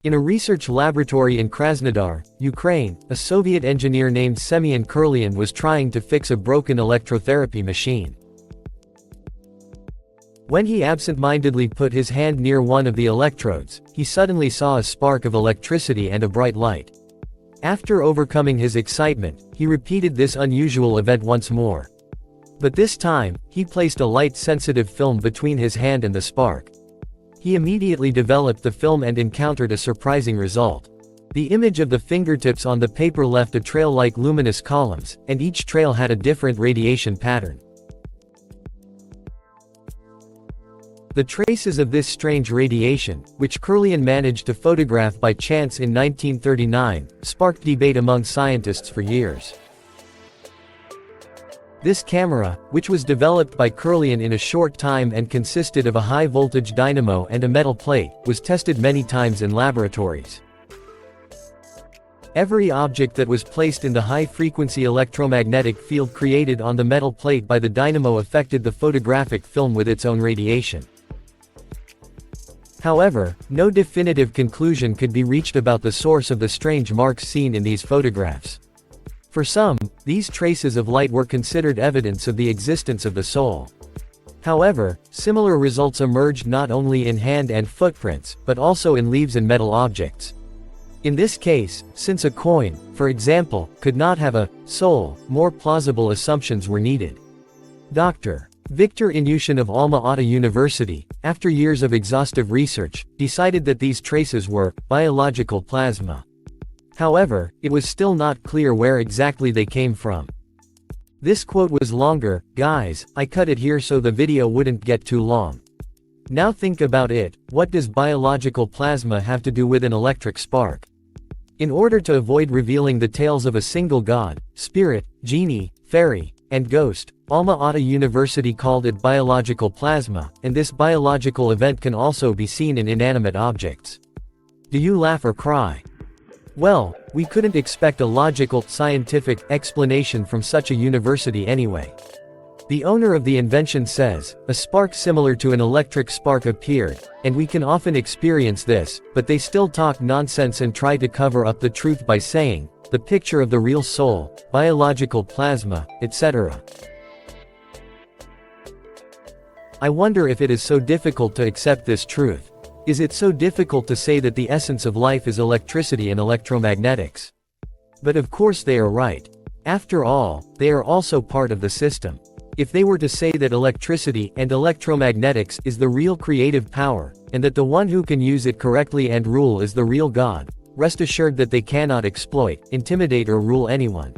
In a research laboratory in Krasnodar, Ukraine, a Soviet engineer named Semyon Kirlian was trying to fix a broken electrotherapy machine. When he absent-mindedly put his hand near one of the electrodes, he suddenly saw a spark of electricity and a bright light. After overcoming his excitement, he repeated this unusual event once more. But this time, he placed a light-sensitive film between his hand and the spark. He immediately developed the film and encountered a surprising result. The image of the fingertips on the paper left a trail like luminous columns, and each trail had a different radiation pattern. The traces of this strange radiation, which Kirlian managed to photograph by chance in 1939, sparked debate among scientists for years. This camera, which was developed by Kirlian in a short time and consisted of a high-voltage dynamo and a metal plate, was tested many times in laboratories. Every object that was placed in the high-frequency electromagnetic field created on the metal plate by the dynamo affected the photographic film with its own radiation. However, no definitive conclusion could be reached about the source of the strange marks seen in these photographs. For some, these traces of light were considered evidence of the existence of the soul. However, similar results emerged not only in hand and footprints, but also in leaves and metal objects. In this case, since a coin, for example, could not have a soul, more plausible assumptions were needed. Dr. Viktor Inyushin of Alma-Ata University, after years of exhaustive research, decided that these traces were biological plasma. However, it was still not clear where exactly they came from. This quote was longer, guys, I cut it here so the video wouldn't get too long. Now think about it, what does biological plasma have to do with an electric spark? In order to avoid revealing the tales of a single god, spirit, genie, fairy, and ghost, Alma-Ata University called it biological plasma, and this biological event can also be seen in inanimate objects. Do you laugh or cry? Well, we couldn't expect a logical, scientific explanation from such a university anyway. The owner of the invention says, a spark similar to an electric spark appeared, and we can often experience this, but they still talk nonsense and try to cover up the truth by saying, the picture of the real soul, biological plasma, etc. I wonder if it is so difficult to accept this truth. Is it so difficult to say that the essence of life is electricity and electromagnetics? But of course they are right. After all, they are also part of the system. If they were to say that electricity and electromagnetics is the real creative power, and that the one who can use it correctly and rule is the real God, rest assured that they cannot exploit, intimidate or rule anyone.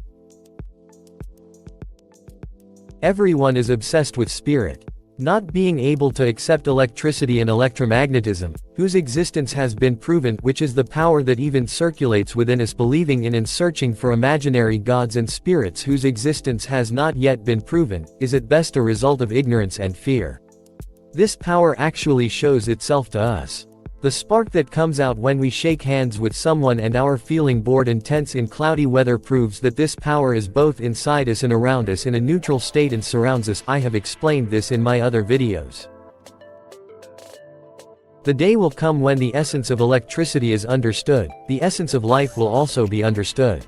Everyone is obsessed with spirit. Not being able to accept electricity and electromagnetism, whose existence has been proven, which is the power that even circulates within us, believing in and searching for imaginary gods and spirits whose existence has not yet been proven, is at best a result of ignorance and fear. This power actually shows itself to us. The spark that comes out when we shake hands with someone and our feeling bored and tense in cloudy weather proves that this power is both inside us and around us in a neutral state and surrounds us. I have explained this in my other videos. The day will come when the essence of electricity is understood, the essence of life will also be understood.